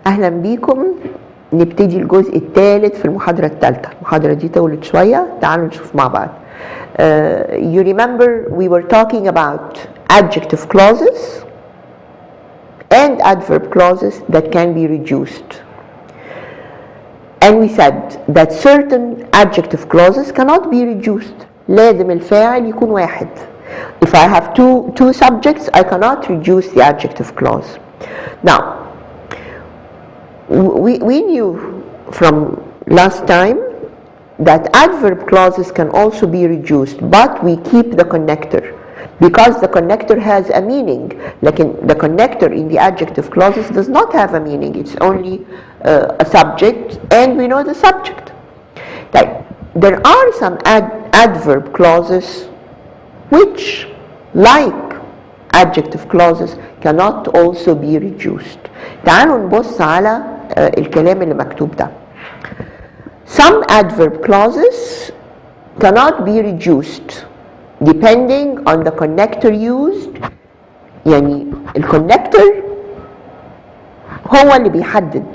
أهلا بيكم. نبتدي الجزء الثالث في المحاضرة الثالثة. المحاضرة دي طولت شوية، تعالوا نشوف مع بعض. You remember we were talking about adjective clauses and adverb clauses that can be reduced. And we said that certain adjective clauses cannot be reduced. لازم الفاعل يكون واحد. If I have two subjects, I cannot reduce the adjective clause. Now, we knew from last time that adverb clauses can also be reduced, but we keep the connector because the connector has a meaning. Like the connector in the adjective clauses does not have a meaning. It's only a subject, and we know the subject. There are some adverb clauses which, like adjective clauses, cannot also be reduced. تعالوا نبص على الكلام اللي مكتوب ده. Some adverb clauses cannot be reduced depending on the connector used. يعني الكونكتور هو اللي بيحدد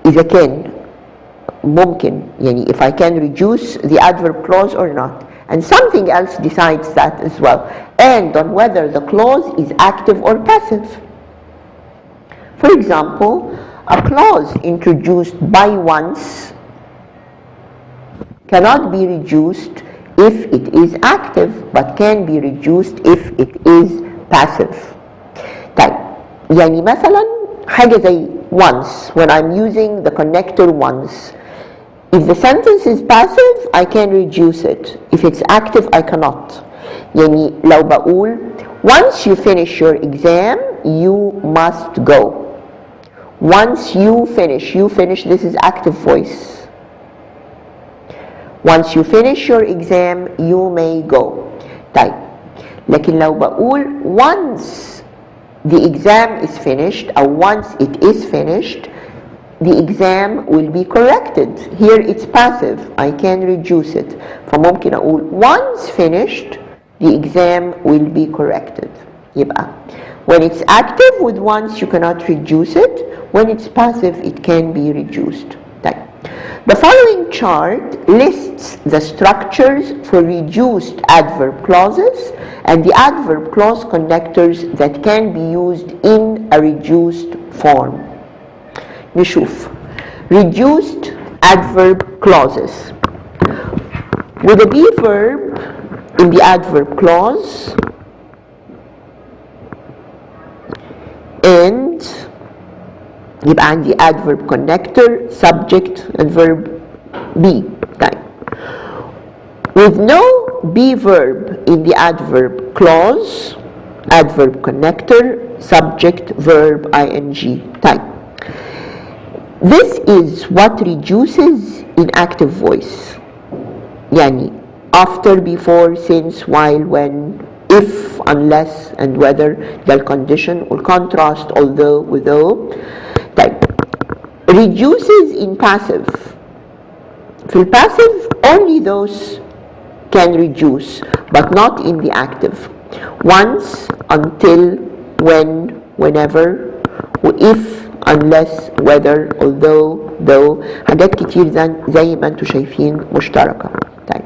إذا كان ممكن، يعني if I can reduce the adverb clause or not. And something else decides that as well, and on whether the clause is active or passive. For example, a clause introduced by once cannot be reduced if it is active, but can be reduced if it is passive. طيب يعني مثلا حاجة زي once, when I'm using the connector once, if the sentence is passive, I can reduce it. If it's active, I cannot. يعني لو بقول once you finish your exam, you must go. Once you finish, this is active voice. Once you finish your exam, you may go. طيب لكن لو بقول once the exam is finished, or once it is finished, the exam will be corrected. Here it's passive, I can reduce it. فممكن أقول once finished, the exam will be corrected. يبقى when it's active with once, you cannot reduce it. When it's passive, it can be reduced. طيب. The following chart lists the structures for reduced adverb clauses and the adverb clause connectors that can be used in a reduced form. نشوف reduced adverb clauses. With a be verb in the adverb clause and يبقى عندي adverb connector, subject and verb be. طيب. With no be verb in the adverb clause, adverb connector, subject, verb, ing. طيب. This is what reduces in active voice. يعني after, before, since, while, when, if, unless, and whether, the condition or contrast, although, without. طيب. Reduces in passive. في passive, only those can reduce, but not in the active. Once, until, when, whenever, if, unless, whether, although, though. حاجات كتير زي ما انتوا شايفين مشتركة. طيب.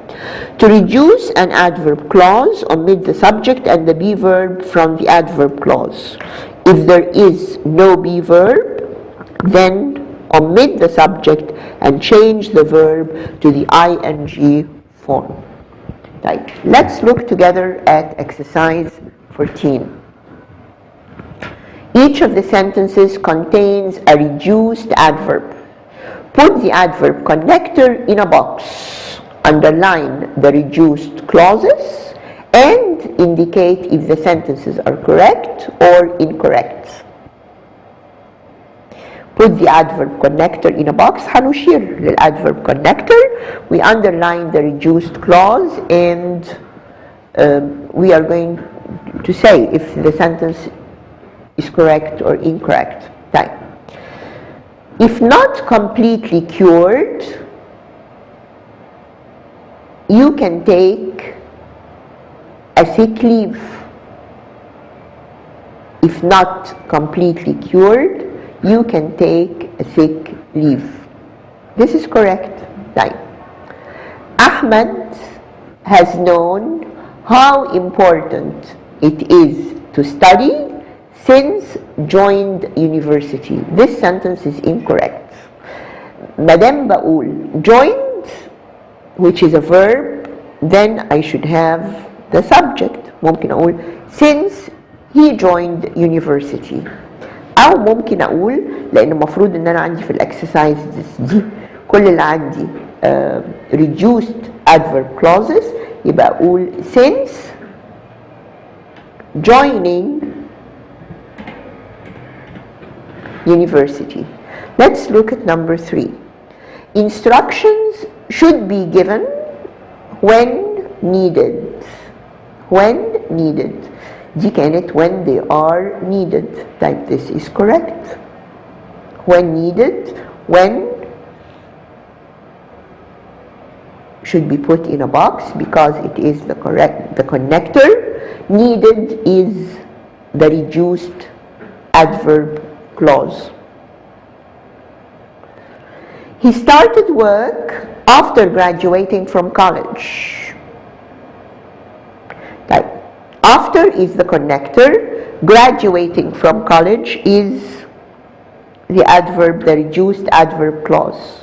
To reduce an adverb clause, omit the subject and the be verb from the adverb clause. If there is no be verb, then omit the subject and change the verb to the ing form. طيب. Let's look together at exercise 14. Each of the sentences contains a reduced adverb. Put the adverb connector in a box. Underline the reduced clauses and indicate if the sentences are correct or incorrect. Put the adverb connector in a box. هنشير للadverb connector. We underline the reduced clause and we are going to say if the sentence is correct or incorrect. طيب. If not completely cured, you can take a sick leave. if not completely cured, you can take a sick leave. This is correct. Right. Ahmed has known how important it is to study since joined university. This sentence is incorrect. مادام بقول joined, which is a verb, then I should have the subject. ممكن أقول since he joined university. أو ممكن أقول لأن المفروض إن أنا عندي في الأكسسايز دي كل اللي عندي reduced adverb clauses، يبقى أقول since joining university. Let's look at number 3. Instructions should be given when needed. When needed. دي كانت when they are needed. Type this is correct. When needed, when should be put in a box because it is the connector. Needed is the reduced adverb clause. He started work after graduating from college. Right. After is the connector, graduating from college is the adverb, the reduced adverb clause.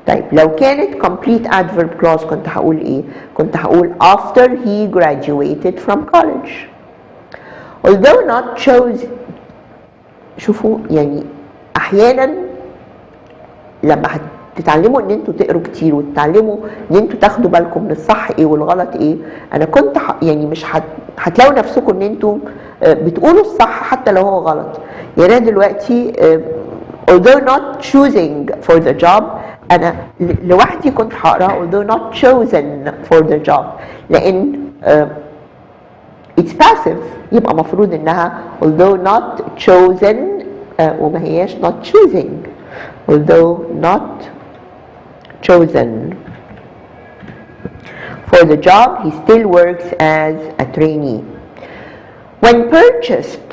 طيب لو كانت complete adverb clause كنت هقول ايه؟ كنت هقول after he graduated from college. Although not chose. شوفوا يعني احيانا لما هتتعلموا ان انتوا تقروا كتير وتتعلموا ان انتوا تاخدوا بالكم من الصح ايه والغلط ايه، انا كنت يعني مش هتلاقوا نفسكم ان انتوا بتقولوا الصح حتى لو هو غلط. يعني انا دلوقتي although not choosing for the job انا لوحدي كنت هقراها although not chosen for the job لان it's passive، يبقى مفروض انها although not chosen وما هياش not choosing. Although not chosen for the job, he still works as a trainee. When purchased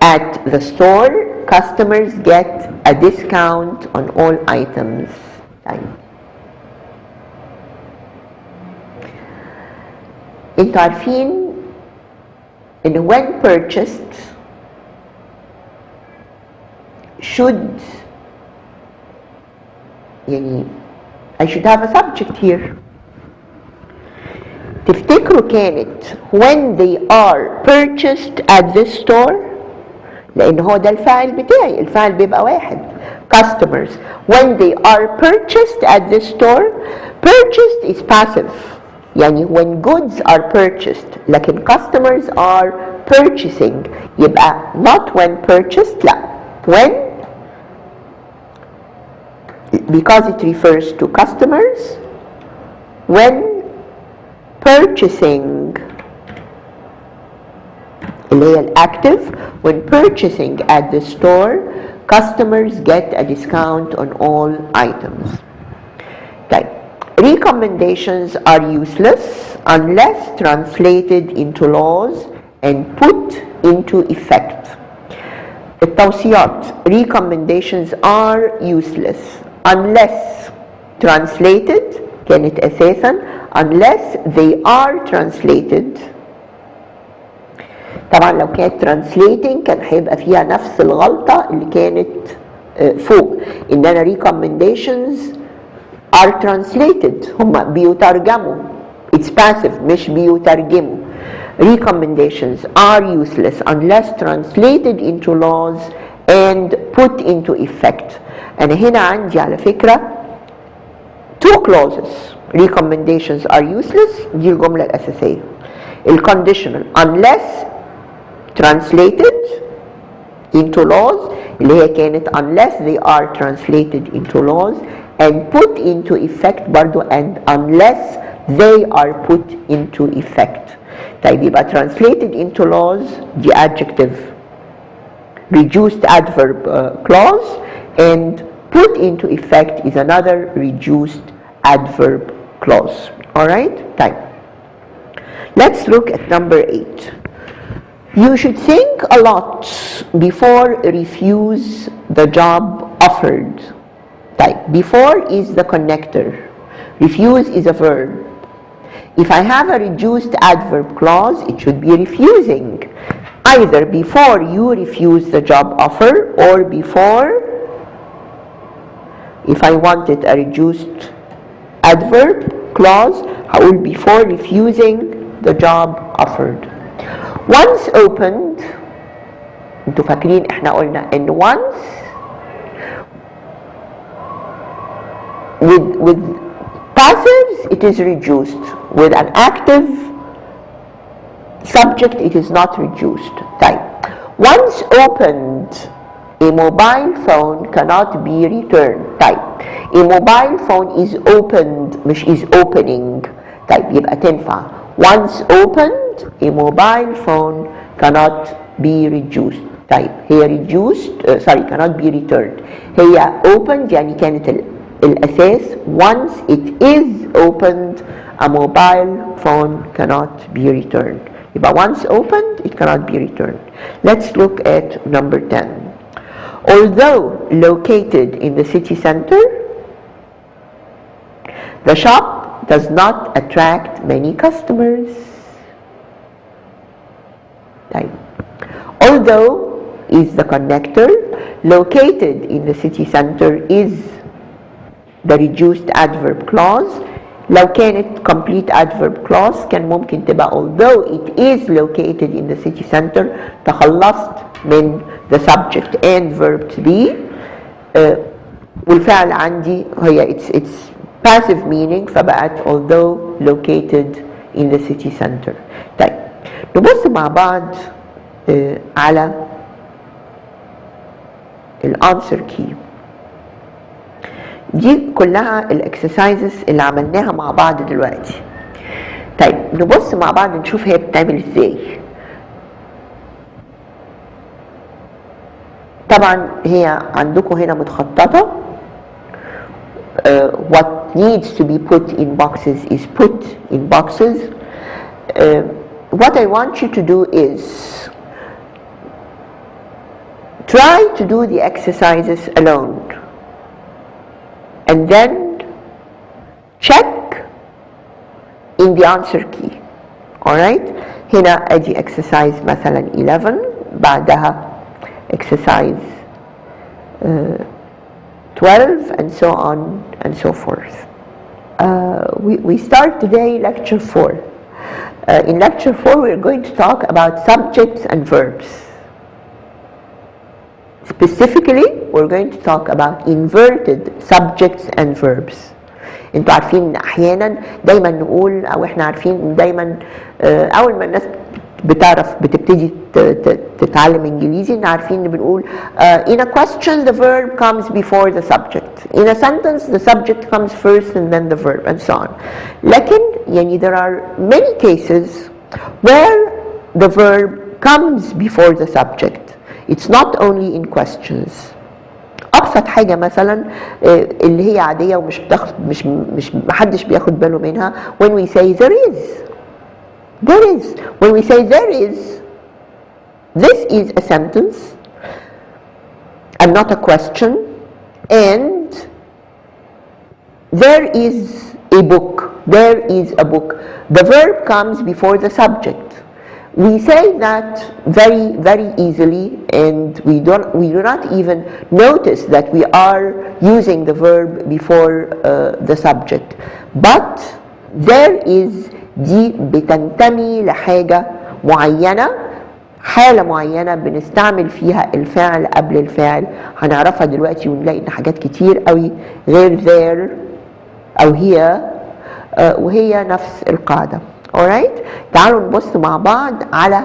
at the store, customers get a discount on all items. انتوا عارفين ان when purchased should يعني I should have a subject here. تفتكروا كانت when they are purchased at this store لان هو ده الفاعل بتاعي، الفاعل بيبقى واحد. Customers when they are purchased at this store. Purchased is passive يعني when goods are purchased لكن customers are purchasing يبقى not when purchased لا when because it refers to customers. When purchasing اللي هي الactive when purchasing at the store customers get a discount on all items. طيب recommendations are useless unless translated into laws and put into effect. التوصيات recommendations are useless unless translated كانت أساسا unless they are translated. طبعا لو كانت translating كان هيبقى فيها نفس الغلطة اللي كانت فوق إن أنا recommendations are translated هم بيترجموا it's passive مش بيترجموا. Recommendations are useless unless translated into laws and put into effect. أنا هنا عندي على فكرة two clauses. Recommendations are useless دي الجملة الأساسية. الconditional unless translated into laws اللي هي كانت unless they are translated into laws and put into effect برضو and unless they are put into effect. طيب يبقى translated into laws دي adjective reduced adverb clause and put into effect is another reduced adverb clause. Alright? طيب let's look at number 8. You should think a lot before refuse the job offered. Type. Before is the connector. Refuse is a verb. If I have a reduced adverb clause, it should be refusing. Either before you refuse the job offer or before, if I wanted a reduced adverb clause, هقول before refusing the job offered. Once opened, انتوا فاكرين احنا قلنا ان once with passives it is reduced, with an active subject it is not reduced. Type. Once opened, a mobile phone cannot be returned. Type. A mobile phone is opened مش is opening. Type. يبقى تنفع. Once opened, a mobile phone cannot be reduced. Type. هي reduced cannot be returned. هي opened يعني كانت الأساس. Once it is opened, a mobile phone cannot be returned. يبقى once opened, it cannot be returned. Let's look at number 10. Although located in the city center, the shop does not attract many customers. Type. Although is the connector, located in the city center is the reduced adverb clause. لو كانت complete adverb clause كان ممكن تبقى although it is located in the city center تخلصت من the subject and verb to be والفعل عندي هي it's passive meaning فبقت although located in the city center. طيب نبص مع بعض على الانسر key. دي كلها الاكسرسايزز اللي عملناها مع بعض دلوقتي. طيب نبص مع بعض نشوف هي بتعمل ازاي. طبعا هي عندكم هنا متخططة. What needs to be put in boxes is put in boxes. What I want you to do is try to do the exercises alone. And then check in the answer key. Alright? هنا ادي exercise مثلا 11 بعدها exercise 12 and so on and so forth. We start today lecture 4. In lecture 4 we're going to talk about subjects and verbs. Specifically, we're going to talk about inverted subjects and verbs. انتوا عارفين ان احيانا دايما نقول او احنا عارفين دايما اول ما الناس بتبتدي تتعلم انجليزي ان عارفين ان بنقول in a question the verb comes before the subject. In a sentence the subject comes first and then the verb and so on. لكن يعني there are many cases where the verb comes before the subject. It's not only in questions. أبسط حاجة مثلا اللي هي عادية ومش بتاخد مش محدش بياخد باله منها when we say there is. There is. When we say there is, this is a sentence and not a question, and there is a book. There is a book. The verb comes before the subject. We say that very, very easily, and we do not even notice that we are using the verb before the subject. But there is دي بتنتمي لحاجة معينة، حالة معينة بنستعمل فيها الفعل قبل الفعل. هنعرفها دلوقتي ونلاقي ان حاجات كتير قوي غير there او here وهي نفس القاعدة. Alright? تعالوا نبص مع بعض على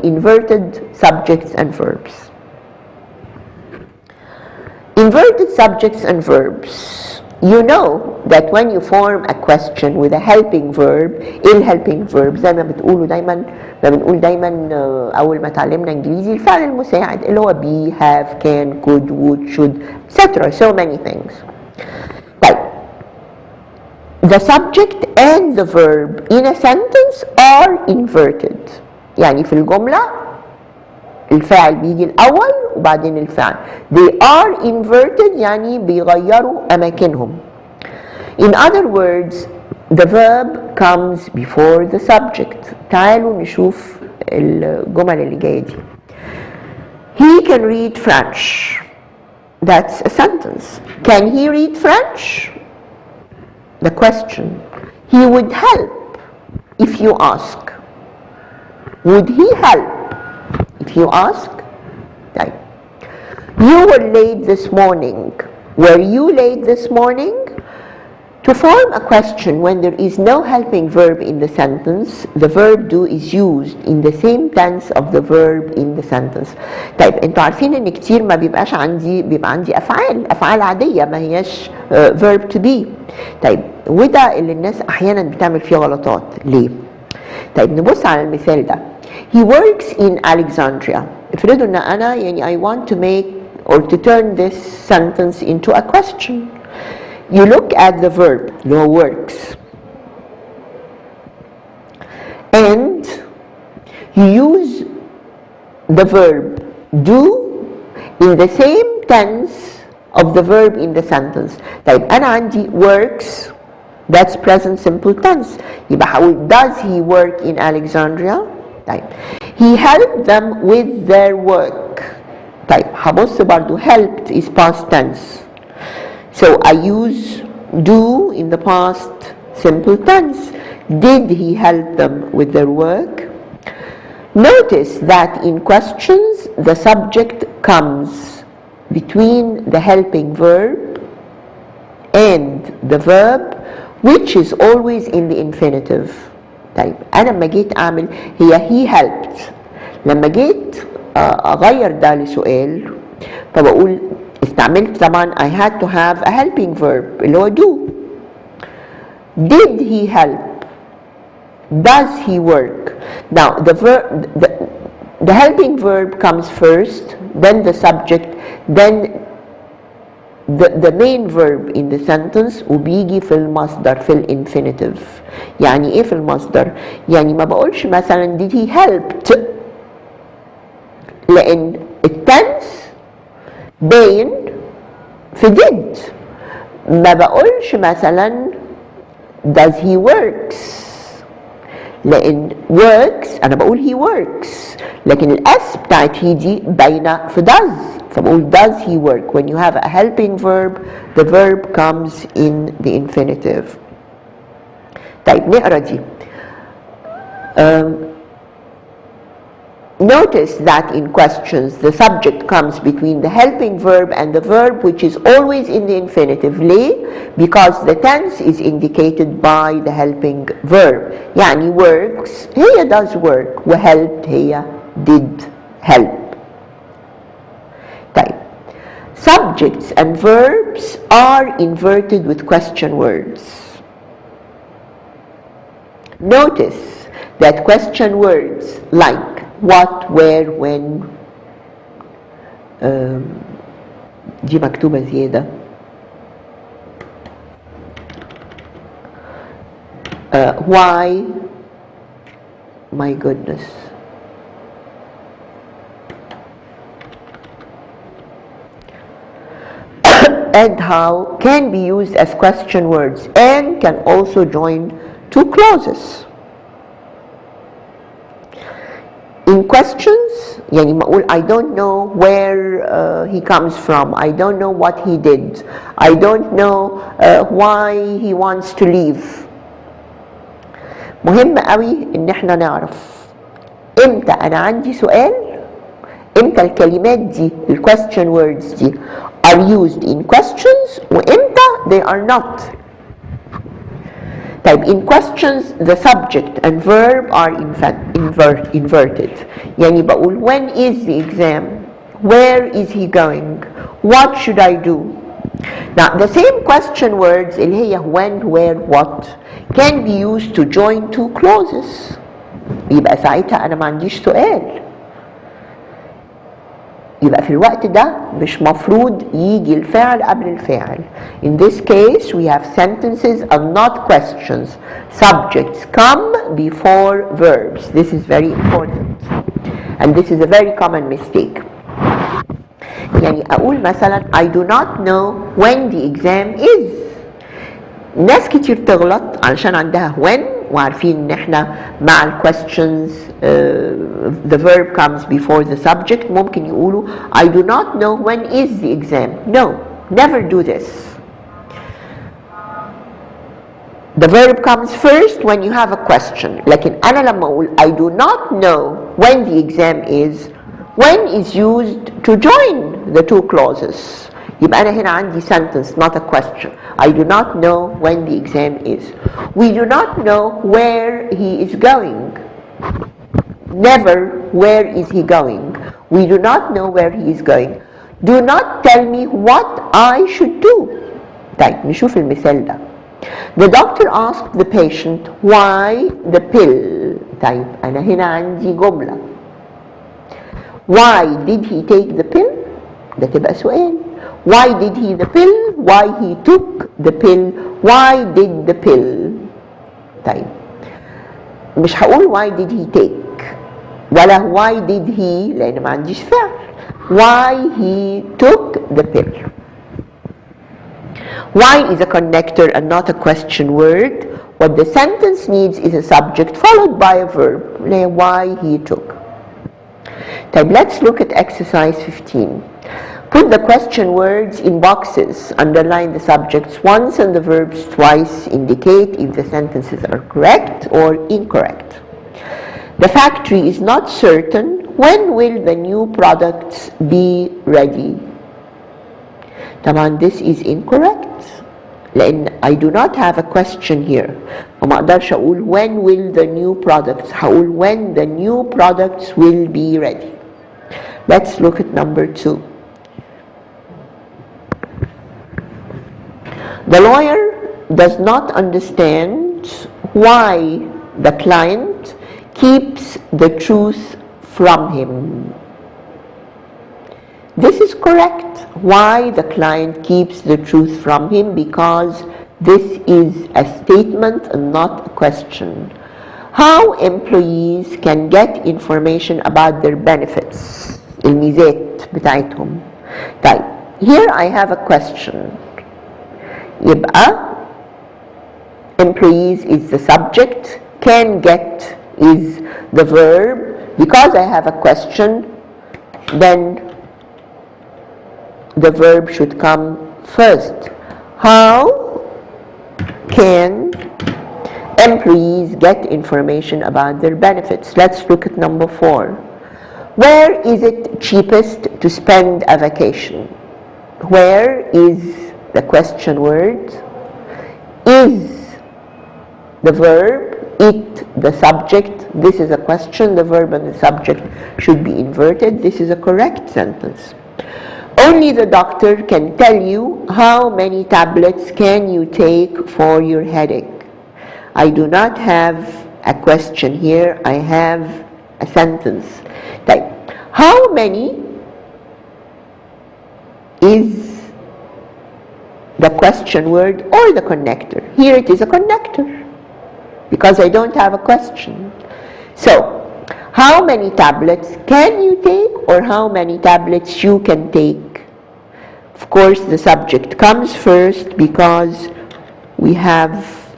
inverted subjects and verbs. Inverted subjects and verbs. You know that when you form a question with a helping verb, helping verb زي ما بنقول دايما أول ما تعلمنا إنجليزي الفعل المساعد اللي هو be, have, can, could, would, should, etc. So many things. طيب the subject and the verb in a sentence are inverted. يعني في الجملة الفاعل بيجي الأول وبعدين الفعل. They are inverted يعني بيغيروا أماكنهم. In other words, the verb comes before the subject. تعالوا نشوف الجمل اللي جاية دي. He can read French. That's a sentence. Can he read French? The question. He would help if you ask. Would he help if you ask? Right. You were late this morning. Were you late this morning? To form a question when there is no helping verb in the sentence, the verb do is used in the same tense of the verb in the sentence. طيب انتوا عارفين ان كتير ما بيبقى عندي افعال عاديه ما هياش verb to be. طيب وده اللي الناس احيانا بتعمل فيه غلطات. ليه؟ طيب نبص على المثال ده. He works in Alexandria. افرضوا ان انا I want to make or to turn this sentence into a question. You look at the verb, اللي هو works, and you use the verb do in the same tense of the verb in the sentence. طيب أنا عندي works, that's present simple tense. يبقى هقول does he work in Alexandria? طيب he helped them with their work. طيب هبص برضو helped is past tense. So I use do in the past simple tense. Did he help them with their work? Notice that in questions the subject comes between the helping verb and the verb, which is always in the infinitive. طيب أنا لما جيت أعمل he helped. لما جيت أغير ده لسؤال فبقول استعملت طبعا I had to have a helping verb اللي هو do. Did he help? Does he work? Now the helping verb comes first, then the subject, then the main verb in the sentence وبيجي في المصدر في الانفينيتيف. يعني ايه في المصدر؟ يعني ما بقولش مثلا did he helped لأن التنس باين في did. ما بقولش مثلا does he works لأن works أنا بقول he works لكن الأس بتاعت he دي باينة في does فبقول does he work. When you have a helping verb the verb comes in the infinitive. طيب نقرأ دي. Notice that in questions the subject comes between the helping verb and the verb which is always in the infinitive. ليه؟ Because the tense is indicated by the helping verb. يعني works هي does work وhelped هي did help. طيب subjects and verbs are inverted with question words. Notice that question words like what, where, when دي مكتوبة زيادة. Why, my goodness. And how can be used as question words and can also join two clauses. In questions يعني ما أقول I don't know where he comes from, I don't know what he did, I don't know why he wants to leave. مهم قوي ان احنا نعرف امتى انا عندي سؤال، امتى الكلمات دي ال question words دي are used in questions وامتى they are not. طيب in questions the subject and verb are inverted. يعني بقول when is the exam, where is he going, what should I do. Now the same question words اللي هي when, where, what can be used to join two clauses. يبقى ساعتها أنا ما عنديش سؤال. يبقى في الوقت ده مش مفروض يجي الفعل قبل الفاعل. In this case we have sentences and not questions. Subjects come before verbs. This is very important. and this is a very common mistake. يعني أقول مثلا I do not know when the exam is. ناس كتير تغلط علشان عندها when وعارفين ان احنا مع ال questions the verb comes before the subject. ممكن يقولوا I do not know when is the exam. No, never do this. The verb comes first when you have a question. لكن أنا لما أقول I do not know when the exam is, when is used to join the two clauses. يبقى أنا هنا عندي sentence, not a question. I do not know when the exam is. We do not know where he is going. Never where is he going. We do not know where he is going. Do not tell me what I should do. طيب نشوف المثال ده. The doctor asked the patient why the pill. طيب أنا هنا عندي جملة. Why did he take the pill? ده تبقى سؤال. Why did he the pill? Why he took the pill? Why did the pill? طيب مش هقول why did he take ولا why did he لأن ما عنديش فعل. Why he took the pill. Why is a connector and not a question word. What the sentence needs is a subject followed by a verb. Why he took. طيب let's look at exercise 15. Put the question words in boxes. Underline the subjects once and the verbs twice. Indicate if the sentences are correct or incorrect. The factory is not certain. When will the new products be ready? طبعا this is incorrect لأن I do not have a question here وما أقدرش أقول when will the new products. هقول when the new products will be ready. Let's look at number 2. The lawyer does not understand why the client keeps the truth from him. This is correct. Why the client keeps the truth from him, because this is a statement and not a question. How employees can get information about their benefits. الميزات بتاعتهم. طيب here I have a question. يبقى employees is the subject, can get is the verb. Because I have a question, then the verb should come first. How can employees get information about their benefits? Let's look at number 4. Where is it cheapest to spend a vacation? Where is the question word, is the verb, it the subject. This is a question, the verb and the subject should be inverted. This is a correct sentence. Only the doctor can tell you how many tablets can you take for your headache. I do not have a question here, I have a sentence. Type. How many is the question word or the connector. Here it is a connector because I don't have a question. So, how many tablets can you take or how many tablets you can take? Of course, the subject comes first because we have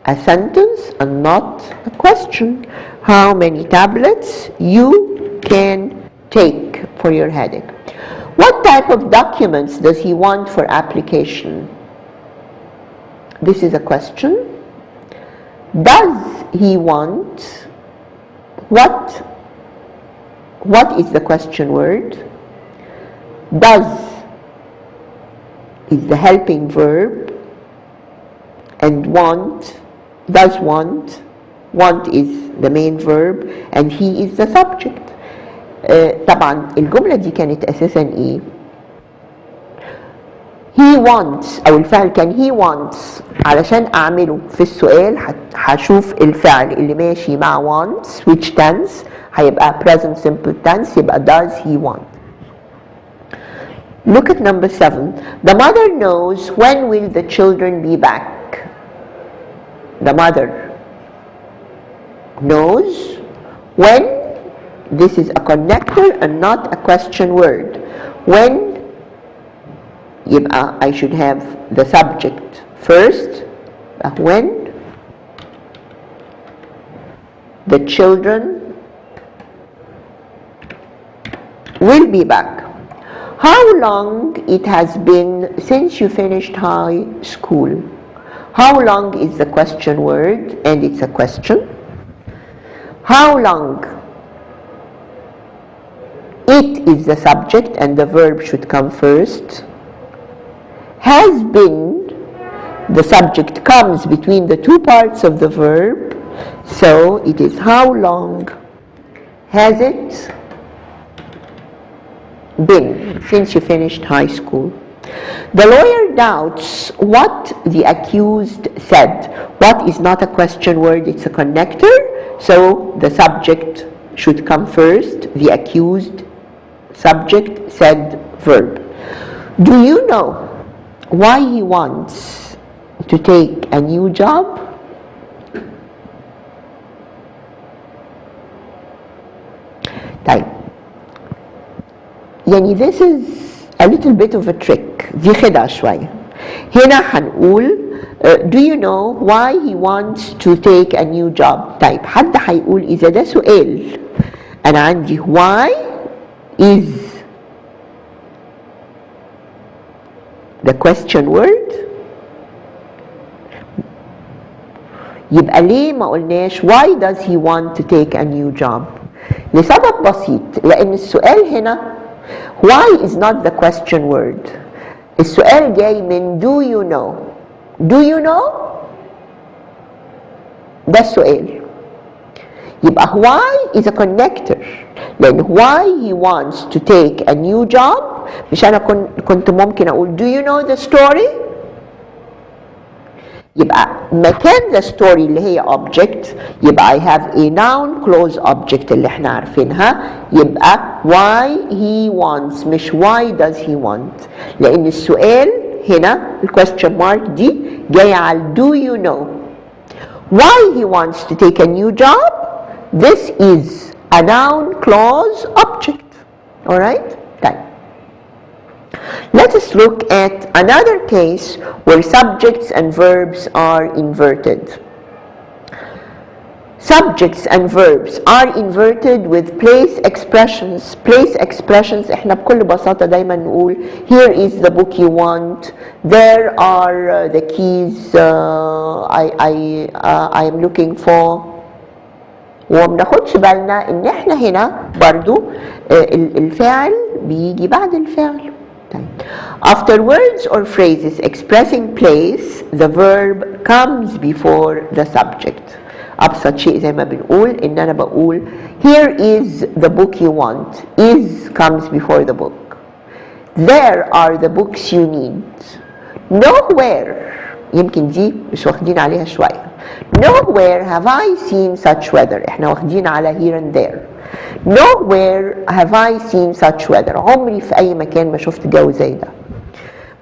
a sentence and not a question. How many tablets you can take for your headache? What type of documents does he want for application? This is a question. Does he want? What is the question word? Does is the helping verb, and want, does want is the main verb, and he is the subject. طبعا الجملة دي كانت أساسا إيه؟ he wants أو الفعل كان he wants. علشان أعمله في السؤال هشوف الفعل اللي ماشي مع wants which tense هيبقى present simple tense يبقى does he want. Look at number 7. The mother knows when will the children be back. The mother knows when this is a connector and not a question word. When يبقى I should have the subject first. When the children will be back. How long it has been since you finished high school? How long is the question word, and it's a question. How long? It is the subject and the verb should come first. Has been, the subject comes between the two parts of the verb, so it is how long has it been since you finished high school. The lawyer doubts what the accused said. What is not a question word, it's a connector, so the subject should come first. The accused, subject, said, verb. Do you know why he wants to take a new job? طيب يعني this is a little bit of a trick. دي خدعة شوية. هنا هنقول do you know why he wants to take a new job. طيب حد هيقول إذا ده سؤال أنا عندي why is the question word يبقى ليه ما قلناش why does he want to take a new job؟ لسبب بسيط، لأن السؤال هنا why is not the question word. السؤال جاي من do you know. Do you know؟ ده السؤال. يبقى why is a connector، لأن why he wants to take a new job مش أنا كنت ممكن أقول do you know the story؟ يبقى مكان the story اللي هي object يبقى I have a noun clause object اللي احنا عارفينها، يبقى why he wants مش why does he want، لأن السؤال هنا الquestion mark دي جاية على do you know. Why he wants to take a new job, this is a noun clause object. Alright? Done. Let us look at another case where subjects and verbs are inverted. Subjects and verbs are inverted with place expressions. Place expressions احنا بكل بساطة دايما نقول here is the book you want, there are the keys I am looking for. ومناخدش بالنا ان احنا هنا برضو الفعل بيجي بعد الفعل. After words or phrases expressing place, the verb comes before the subject. أبسط شيء زي ما بنقول إن أنا بقول here is the book you want. Is comes before the book. There are the books you need. Nowhere, يمكن دي مش واخدين عليها شوية. Nowhere have I seen such weather. إحنا واخدين على here and there. Nowhere have I seen such weather. عمري في أي مكان ما شفت جو زي ده.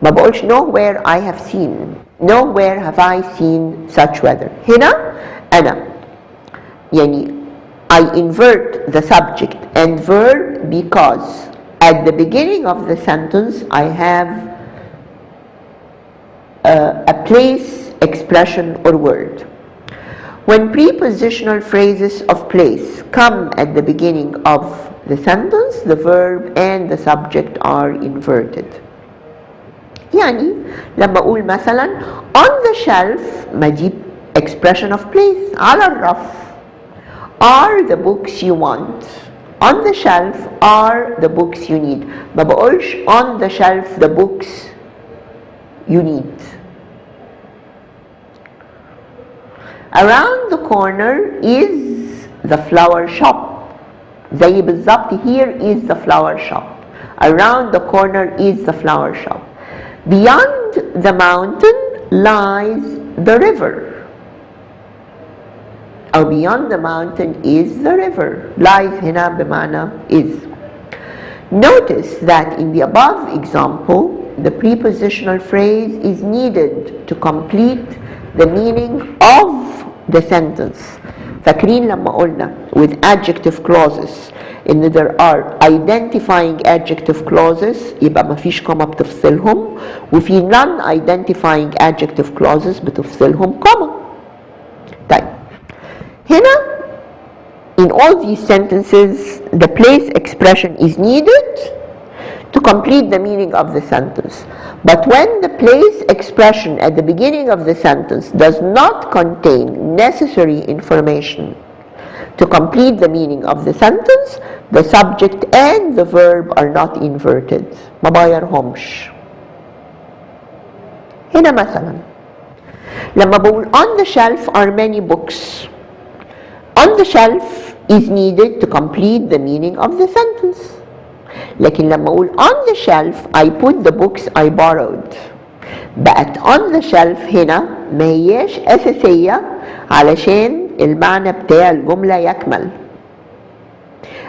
ما بقولش nowhere I have seen. Nowhere have I seen such weather. هنا أنا يعني I invert the subject and verb because at the beginning of the sentence I have a place, expression or word. When prepositional phrases of place come at the beginning of the sentence, the verb and the subject are inverted. يعني لما أقول مثلا on the shelf ما دي expression of place على الرف are the books you want. On the shelf are the books you need. ما بقولش on the shelf the books you need. Around the corner is the flower shop. زي بالظبط here is the flower shop. Around the corner is the flower shop. Beyond the mountain lies the river. Or beyond the mountain is the river. Lies هنا بمعنى is. Notice that in the above example, the prepositional phrase is needed to complete the meaning of the sentence. فاكرين لما قلنا with adjective clauses ان there are identifying adjective clauses يبقى مفيش كوما بتفصلهم، وفي non identifying adjective clauses بتفصلهم كوما. طيب هنا in all these sentences the place expression is needed to complete the meaning of the sentence. But when the place expression at the beginning of the sentence does not contain necessary information to complete the meaning of the sentence, the subject and the verb are not inverted. ما بغيرهمش. هنا مثلا لما بقول on the shelf are many books, on the shelf is needed to complete the meaning of the sentence. لكن لما اقول on the shelf I put the books I borrowed، بقت on the shelf هنا ما هياش أساسية علشان المعنى بتاع الجملة يكمل.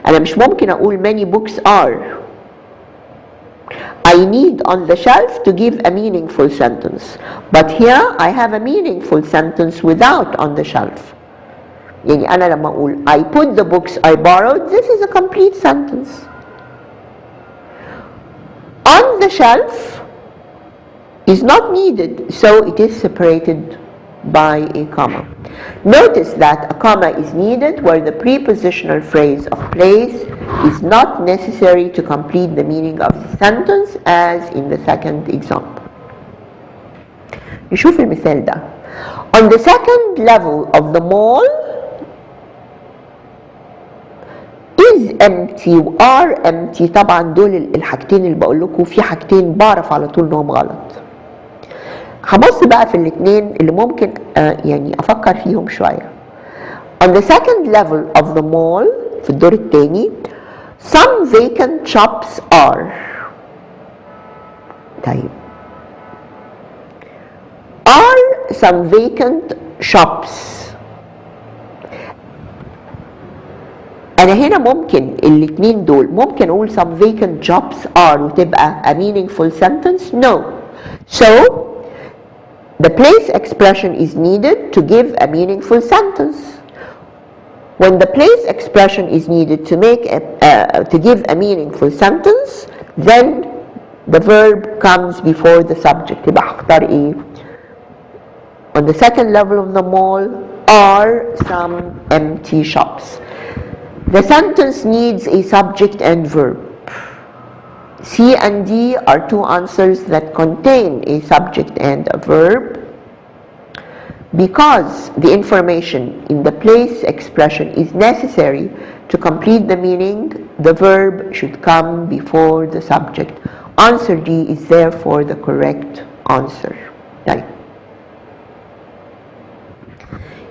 أنا مش ممكن أقول many books are. I need on the shelf to give a meaningful sentence, but here I have a meaningful sentence without on the shelf. يعني أنا لما أقول I put the books I borrowed, this is a complete sentence. On the shelf is not needed, so it is separated by a comma. Notice that a comma is needed where the prepositional phrase of place is not necessary to complete the meaning of the sentence, as in the second example. نشوف المثال ده. On the second level of the mall is empty و are empty. طبعا دول الحاجتين اللي بقول لكم في حاجتين بعرف على طول انهم غلط. هبص بقى في الاثنين اللي ممكن يعني افكر فيهم شويه. On the second level of the mall في الدور الثاني some vacant shops are. طيب are some vacant shops. أنا هنا ممكن الاثنين دول ممكن أقول some vacant jobs are وتبقى a meaningful sentence. No. So the place expression is needed to give a meaningful sentence. When the place expression is needed to make to give a meaningful sentence, then the verb comes before the subject. يبقى هختار إيه؟ On the second level of the mall are some empty shops. The sentence needs a subject and verb. C and D are two answers that contain a subject and a verb. Because the information in the place expression is necessary to complete the meaning, the verb should come before the subject. Answer D is therefore the correct answer. Right.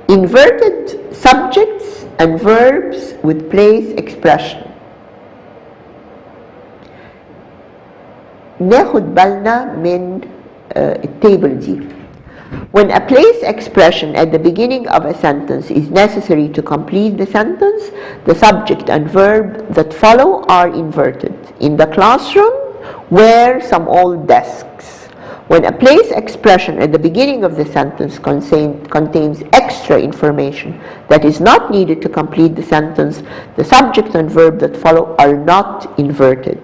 Inverted subjects and verbs with place expression. ناخد بالنا من التابل دي. When a place expression at the beginning of a sentence is necessary to complete the sentence, the subject and verb that follow are inverted. In the classroom were some old desks. When a place expression at the beginning of the sentence contains extra information that is not needed to complete the sentence, the subject and verb that follow are not inverted.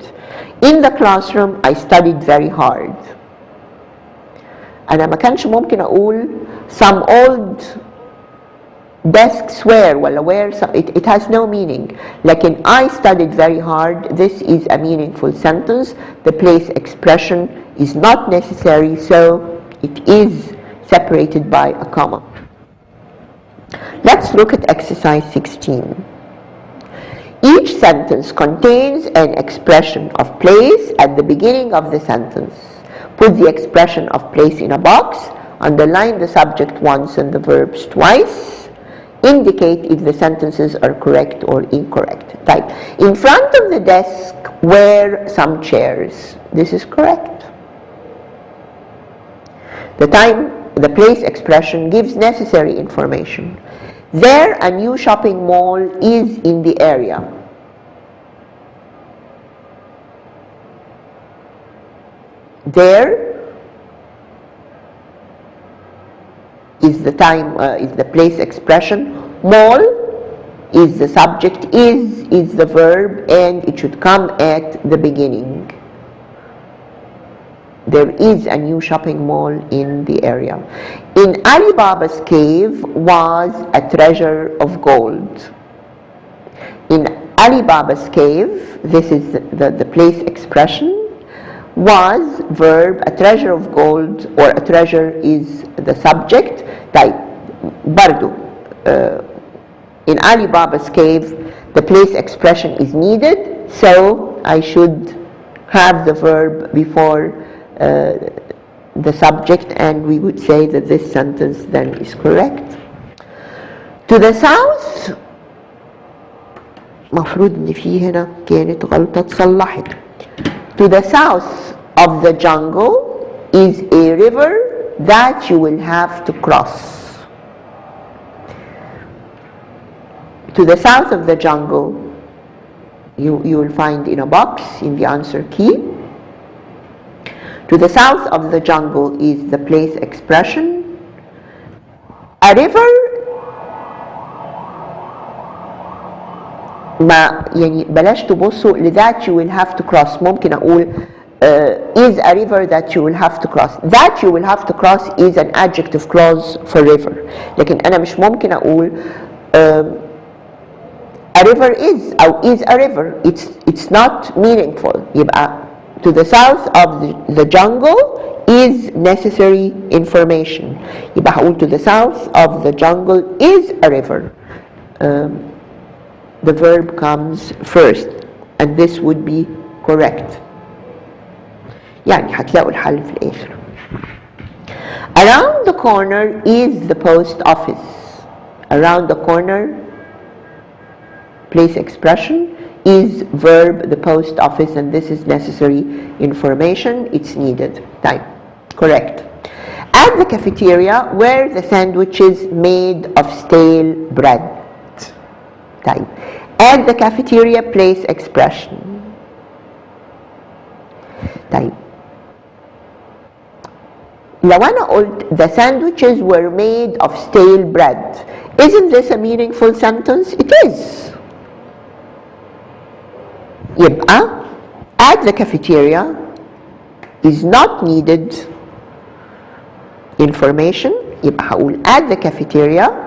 In the classroom, I studied very hard. أنا ما كانش ممكن أقول some old desks were ولا were, it has no meaning. لكن I studied very hard, this is a meaningful sentence. The place expression is not necessary, so it is separated by a comma. Let's look at exercise 16. Each sentence contains an expression of place at the beginning of the sentence. Put the expression of place in a box, underline the subject once and the verbs twice, indicate if the sentences are correct or incorrect. Type, in front of the desk were some chairs. This is correct. The place expression gives necessary information. There, a new shopping mall is in the area. There is the place expression. Mall is the subject, is the verb, and it should come at the beginning. There is a new shopping mall in the area. In Ali Baba's cave was a treasure of gold. In Ali Baba's cave, this is the place expression, was verb, a treasure of gold, or a treasure is the subject. طيب برضو in Ali Baba's cave, the place expression is needed, so I should have the verb before the subject, and we would say that this sentence then is correct. To the south, مفروض ان في هنا كانت غلطة اتصلحت. To the south of the jungle is a river that you will have to cross. To the south of the jungle, you will find in a box in the answer key. To the south of the jungle is the place expression. A river, ما يعني بلاش تبصوا لذات you will have to cross. ممكن أقول is a river that you will have to cross. That you will have to cross is an adjective clause for river. لكن أنا مش ممكن أقول a river is أو is a river. It's not meaningful. يبقى to the south of the jungle is necessary information. يبقى هقول to the south of the jungle is a river. The verb comes first, and this would be correct. يعني هتلاقوا الحل في الآخر. Around the corner is the post office. Around the corner, place expression, is verb, the post office, and this is necessary information. It's needed. Time. Correct. At the cafeteria were the sandwiches made of stale bread. Time. At the cafeteria, place expression. Time. لو أنا قلت the sandwiches were made of stale bread, isn't this a meaningful sentence? It is. يبقى at the cafeteria is not needed information. يبقى هقول at the cafeteria,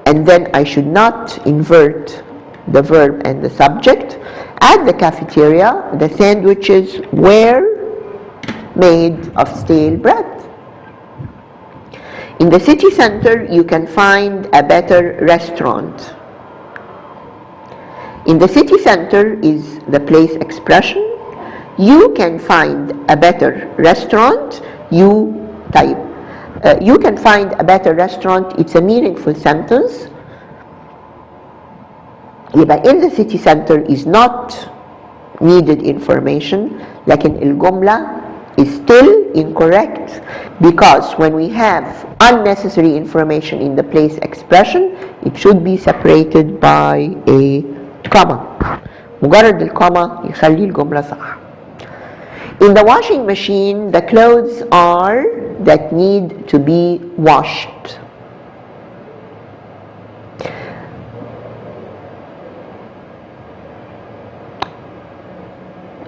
and then I should not invert the verb and the subject. At the cafeteria, the sandwiches were made of stale bread. In the city center, you can find a better restaurant. In the city center is the place expression. You can find a better restaurant. You can find a better restaurant. It's a meaningful sentence. يبقى in the city center is not needed information. لكن الجملة is still incorrect, because when we have unnecessary information in the place expression, it should be separated by a comma. مجرد الكوما يخلي الجملة صح. In the washing machine, the clothes are that need to be washed.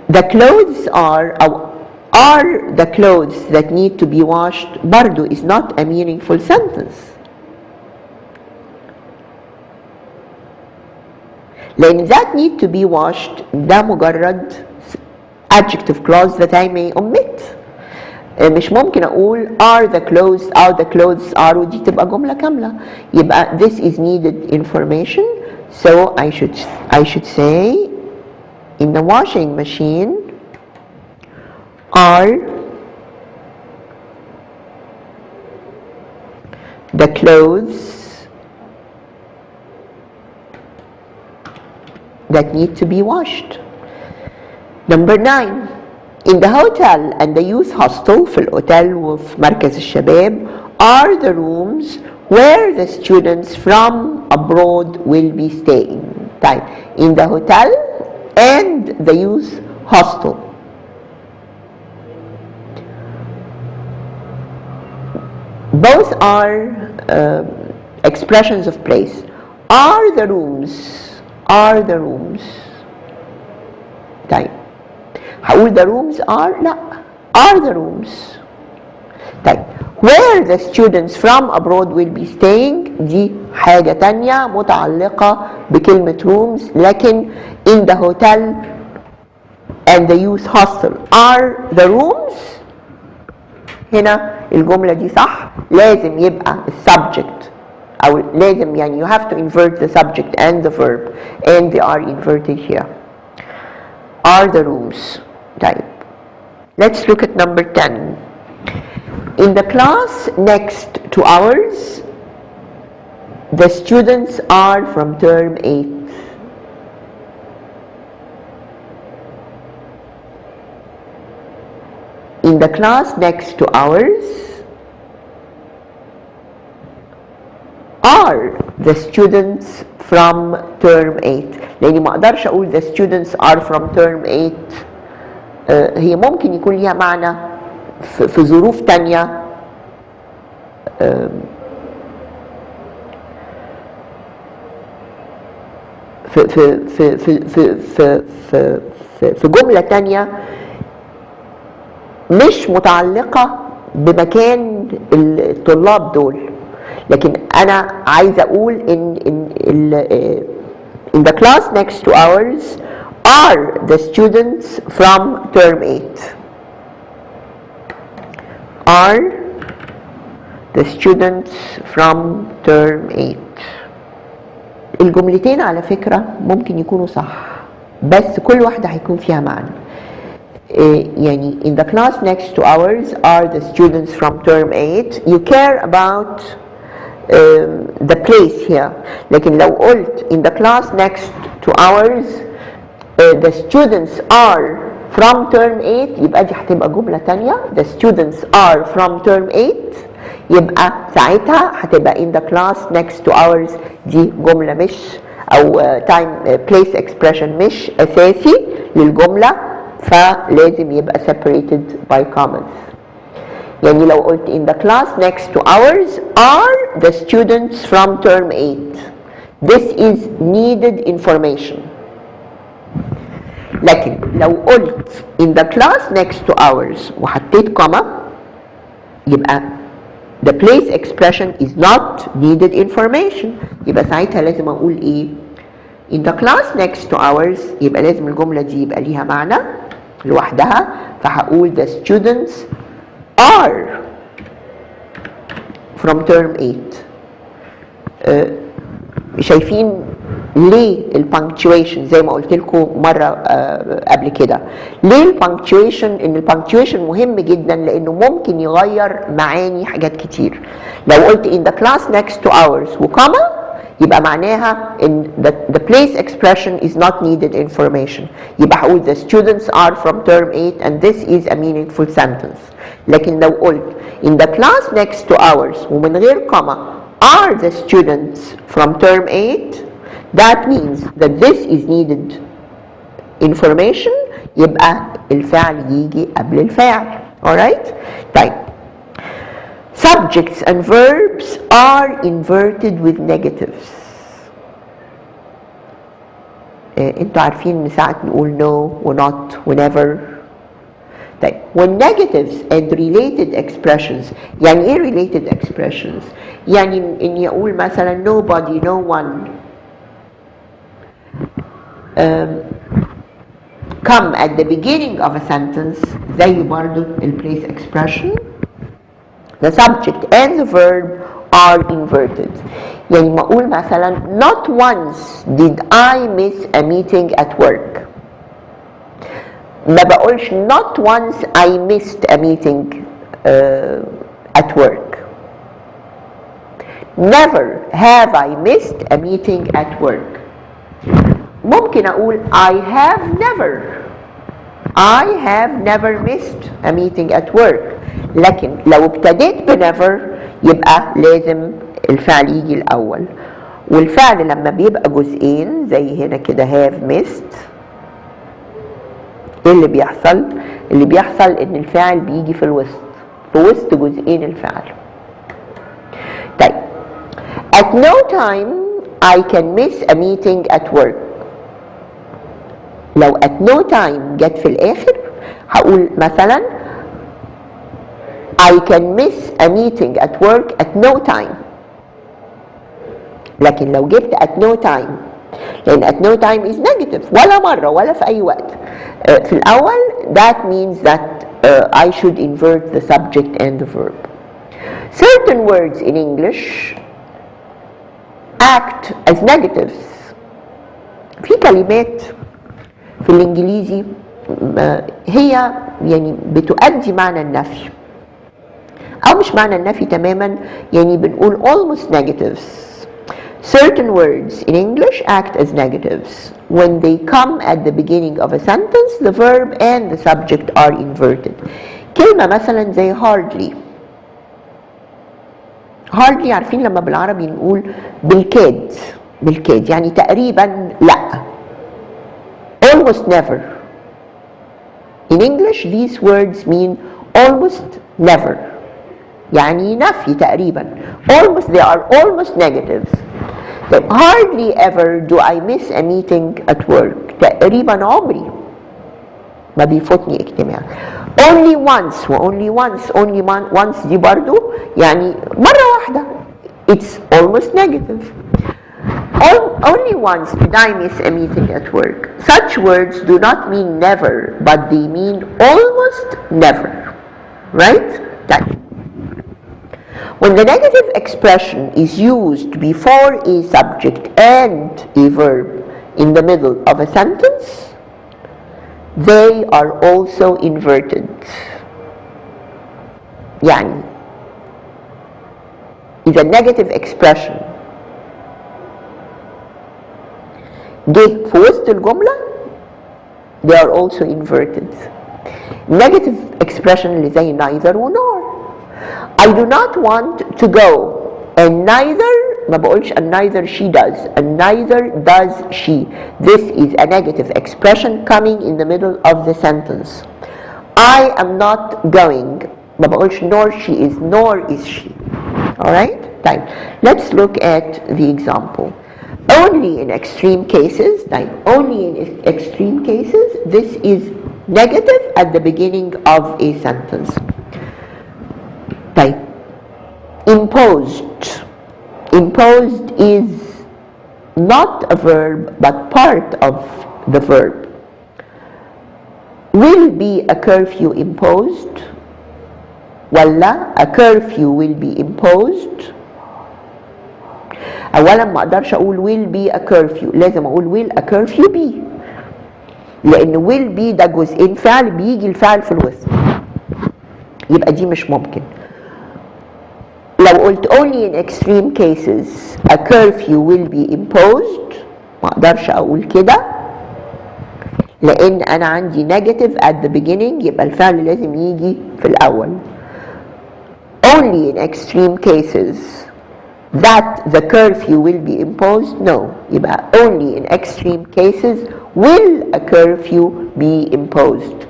The clothes are the clothes that need to be washed برضو is not a meaningful sentence. لأن that need to be washed ده مجرد adjective clause that I may omit. مش ممكن أقول are the clothes are ودي تبقى جملة كاملة. يبقى this is needed information, so I should say in the washing machine are the clothes that need to be washed. Number 9, in the hotel and the youth hostel, في الأوتيل وفي مركز الشباب, are the rooms where the students from abroad will be staying. طيب, in the hotel and the youth hostel. Both are expressions of place. are the rooms are the rooms. طيب هقول the rooms are؟ لا are the rooms. طيب where the students from abroad will be staying دي حاجة تانية متعلقة بكلمة rooms، لكن in the hotel and the youth hostel are the rooms. هنا الجملة دي صح، لازم يبقى subject أو لازم يعني you have to invert the subject and the verb and they are inverted here. Are the rooms. طيب let's look at number 10. In the class next to ours the students are from term 8. In the class next to ours are the students from term 8. لأني ما أقدرش أقول the students are from term 8. هي ممكن يكون ليها معنى في ظروف تانية في جملة تانية مش متعلقة بمكان الطلاب دول، لكن أنا عايزة أقول in the class next to ours are the students from term 8. Are the students from term 8. الجملتين على فكرة ممكن يكونوا صح، بس كل واحدة هيكون فيها معنى. يعني in the class next to ours are the students from term 8. You care about the place here. لكن لو قلت in the class next to ours the students are from term 8 يبقى دي هتبقى جملة تانية. The students are from term 8 يبقى ساعتها هتبقى in the class next to ours دي جملة مش أو time place expression مش أساسي للجملة، فلازم يبقى separated by commas. يعني لو قلت in the class next to ours are the students from term 8. This is needed information. لكن لو قلت in the class next to ours وحطيت كوما يبقى the place expression is not needed information. يبقى ساعتها لازم أقول إيه؟ in the class next to ours يبقى لازم الجملة دي يبقى ليها معنى لوحدها، فهقول the students are from term 8. شايفين ليه البانكتويشن زي ما قلت لكم مرة قبل كده؟ ليه البانكتويشن؟ ان البانكتويشن مهم جدا لانه ممكن يغير معاني حاجات كتير. لو قلت in the class next to ours وكما يبقى معناها ان the place expression is not needed information. يبقى هقول the students are from term 8 and this is a meaningful sentence. لكن لو قلت in the class next to ours ومن غير كما are the students from term 8 that means that this is needed information يبقى الفعل يجي قبل الفاعل. alright؟ طيب subjects and verbs are inverted with negatives. انتوا عارفين من ساعة نقول no و not و never. طيب when negatives and related expressions، يعني ايه related expressions؟ يعني اني اقول مثلا nobody no one come at the beginning of a sentence زي برضو place expression. The subject and the verb are inverted. يعني ما أقول مثلا not once did I miss a meeting at work. ما بقولش not once I missed a meeting at work. Never have I missed a meeting at work. ممكن أقول I have never missed a meeting at work. لكن لو ابتديت بnever يبقى لازم الفعل يجي الأول، والفعل لما بيبقى جزئين زي هنا كده have missed ايه اللي بيحصل؟ اللي بيحصل ان الفعل بيجي في وسط جزئين الفعل. طيب at no time I can miss a meeting at work. لو at no time جت في الآخر هقول مثلا I can miss a meeting at work at no time. لكن لو جبت at no time، لأن at no time is negative، ولا مرة ولا في أي وقت في الأول، that means that I should invert the subject and the verb. Certain words in English act as negatives. في كلمات في الإنجليزي هي يعني بتؤدي معنى النفي، أو مش معنى النفي تماما، يعني بنقول almost negatives. Certain words in English act as negatives. When they come at the beginning of a sentence, the verb and the subject are inverted. كلمة مثلا زي hardly. hardly عارفين لما بالعربي نقول بالكاد، بالكاد يعني تقريبا لا. almost never. In English these words mean almost never، يعني نفي تقريبا. almost they are almost negatives. That hardly ever do I miss a meeting at work. تقريبا عمري ما بيفوتني اجتماع. only once و only once only once دي برضو يعني مرة واحدة. it's almost negative. Only once did I miss a meeting at work. Such words do not mean never, but they mean almost never. Right? That. When the negative expression is used before a subject and a verb in the middle of a sentence, they are also inverted. يعني إذا negative expression جه في وسط الجملة they are also inverted. Negative expression اللي زي neither و nor. I do not want to go and neither ما بقولش and neither she does and neither does she. This is a negative expression coming in the middle of the sentence. I am not going ما بقولش nor she is nor is she. Alright? طيب let's look at the example. Only in extreme cases, طيب only in extreme cases this is negative at the beginning of a sentence. طيب imposed. Imposed is not a verb but part of the verb. Will be a curfew imposed ولا a curfew will be imposed. اولا ما اقدرش اقول will be a curfew، لازم اقول will a curfew be، لان will be ده جزئين فعل بيجي الفعل في الوسط، يبقى دي مش ممكن. لو قلت only in extreme cases a curfew will be imposed ما اقدرش اقول كده، لان انا عندي negative at the beginning يبقى الفعل لازم يجي في الاول. Only in extreme cases that the curfew will be imposed, no. يبقى only in extreme cases will a curfew be imposed.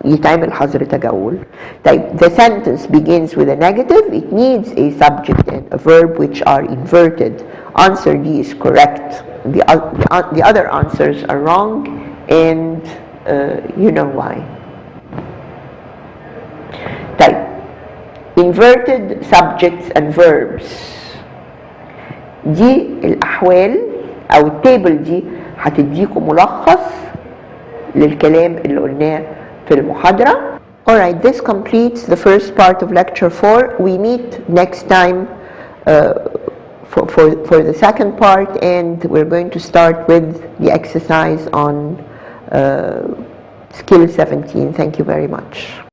يتعمل حظر تجول. طيب the sentence begins with a negative, it needs a subject and a verb which are inverted. Answer D is correct. The other answers are wrong, and you know why. طيب inverted subjects and verbs. دي الأحوال أو التيبل دي هتديكم ملخص للكلام اللي قلناه في المحاضرة. Alright, this completes the first part of lecture 4. We meet next time for the second part, and we're going to start with the exercise on skill 17. Thank you very much.